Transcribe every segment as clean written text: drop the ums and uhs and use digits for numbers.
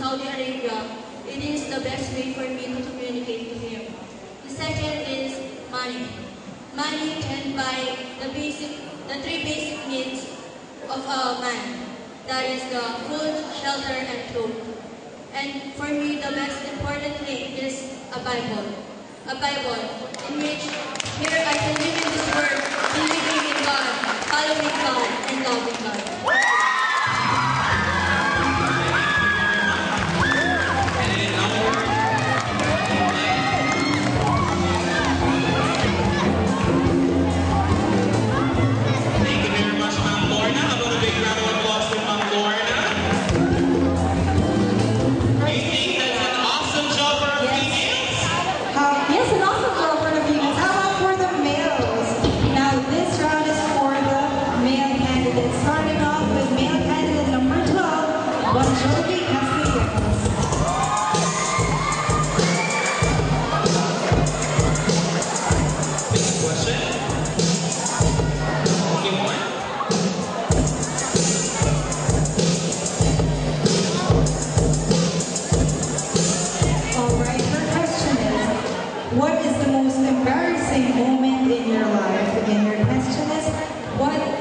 Saudi Arabia, it is the best way for me to communicate to him. The second is money. Money can buy the three basic needs of a man. That is the food, shelter, and clothes. And for me, the most important thing is a Bible. A Bible in which here I can live in this world, believing in God, following God, and loving God.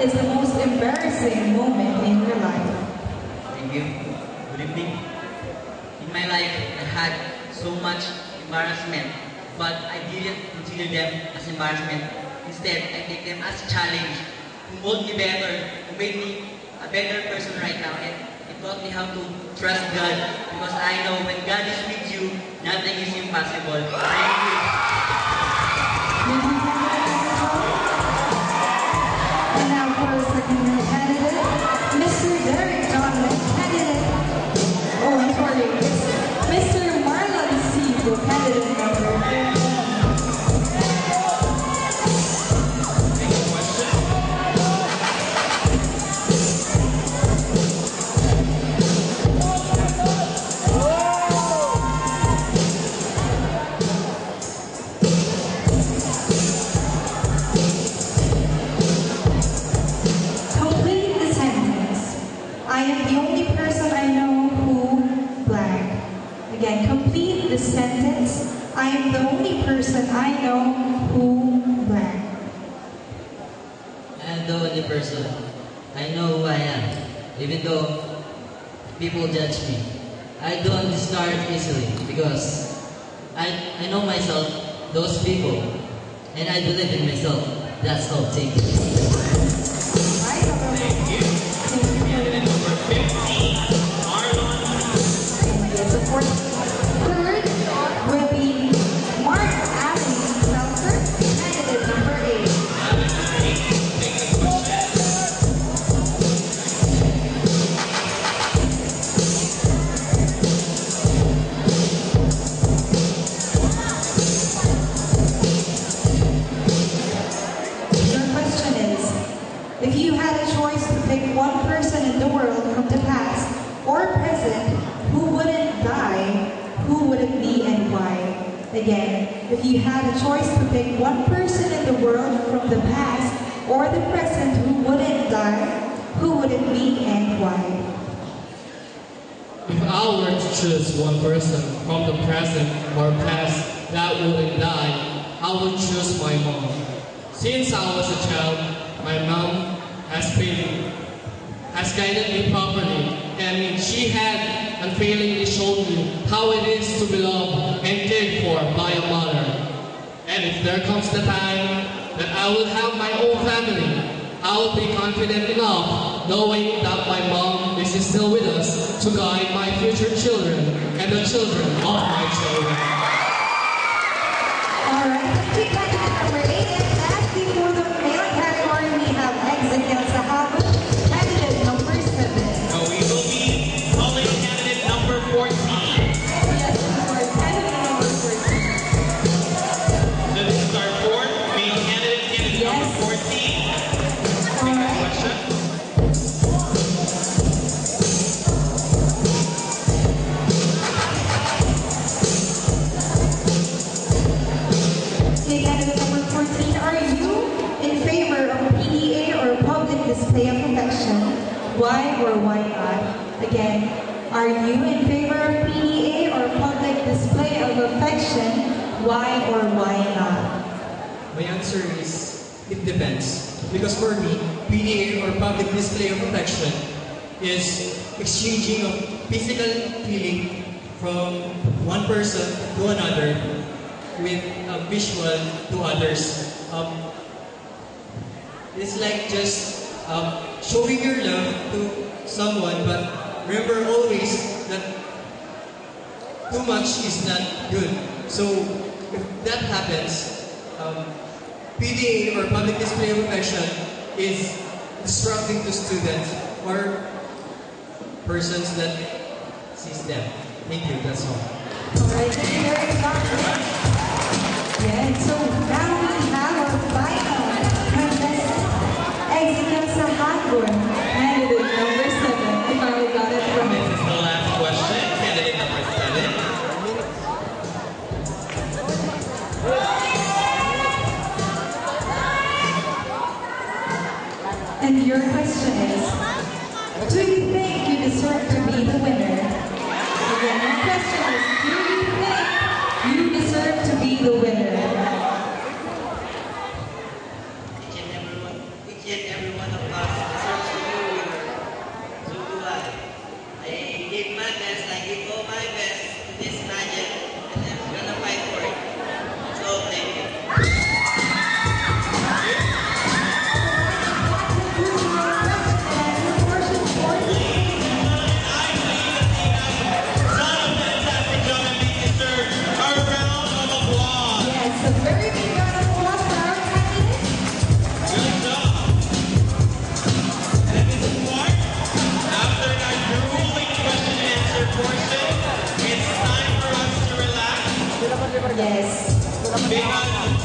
Is the most embarrassing moment in your life? Thank you. Good evening. In my life, I had so much embarrassment, but I didn't consider them as embarrassment. Instead, I take them as a challenge to mold me better, to make me a better person right now. And it taught me how to trust God, because I know when God is with you, nothing is impossible. Thank you. And now for our second male candidate, Mr. Derek Donovan, candidate. Oh, I'm sorry. It's Mr. Marlon Sigo, candidate number 15. I am the only person I know who blank. Again, complete the sentence. I am the only person I know who blank. I am the only person. I know who I am, even though people judge me. I don't discard easily because I know myself, those people, and I believe in myself. That's all. Thank you. Thank you. Candidate number 15, Marlon. Yes, of course. Third will be Mark Allen Seltzer, candidate number 8. Take the question. Your question is, if you had a choice to pick one person in the world from the past or present who wouldn't die, who would it be and why? Again, if you had a choice to pick one person in the world from the past or the present who wouldn't die, who would it be and why? If I were to choose one person from the present or past that wouldn't die, I would choose my mom. Since I was a child, my mom has guided me properly, and she had unfailingly shown me how it is to be loved and cared for by a mother. And if there comes the time that I will have my own family, I will be confident enough knowing that my mom is still with us to guide my future children and the children of my children. All right, thank you, candidate number 8. And lastly, for the male category, we have Exekiel Sahaba, candidate number 7. So we will be calling candidate number 14. Yes, of course, candidate number 14. So this is our fourth male candidate number 14. All right. Question. Okay, candidate number 14, are you in favor of PDA or public display of affection? Why or why not? Again, are you in favor of Why or why not? My answer is, it depends. Because for me, PDA or public display of affection is exchanging of physical feeling from one person to another with a visual to others. It's like just showing your love to someone, but remember always that too much is not good. So if that happens, PDA or public display of affection is disrupting to students or persons that sees them. Thank you, that's all. Alright, thank you very much. Yeah, so now we have our final contestant. Exiting sa Hagor, candidate number 7. If I got it from This is the last question, candidate number 7. And your question is, do you think you deserve to be the winner? Again, your question is, do you think you deserve to be the winner? Each and every one of us deserves to be a winner. So do I. I gave my best, I gave all my best to this pageant, and I'm gonna fight for it. So thank you. Yes. Because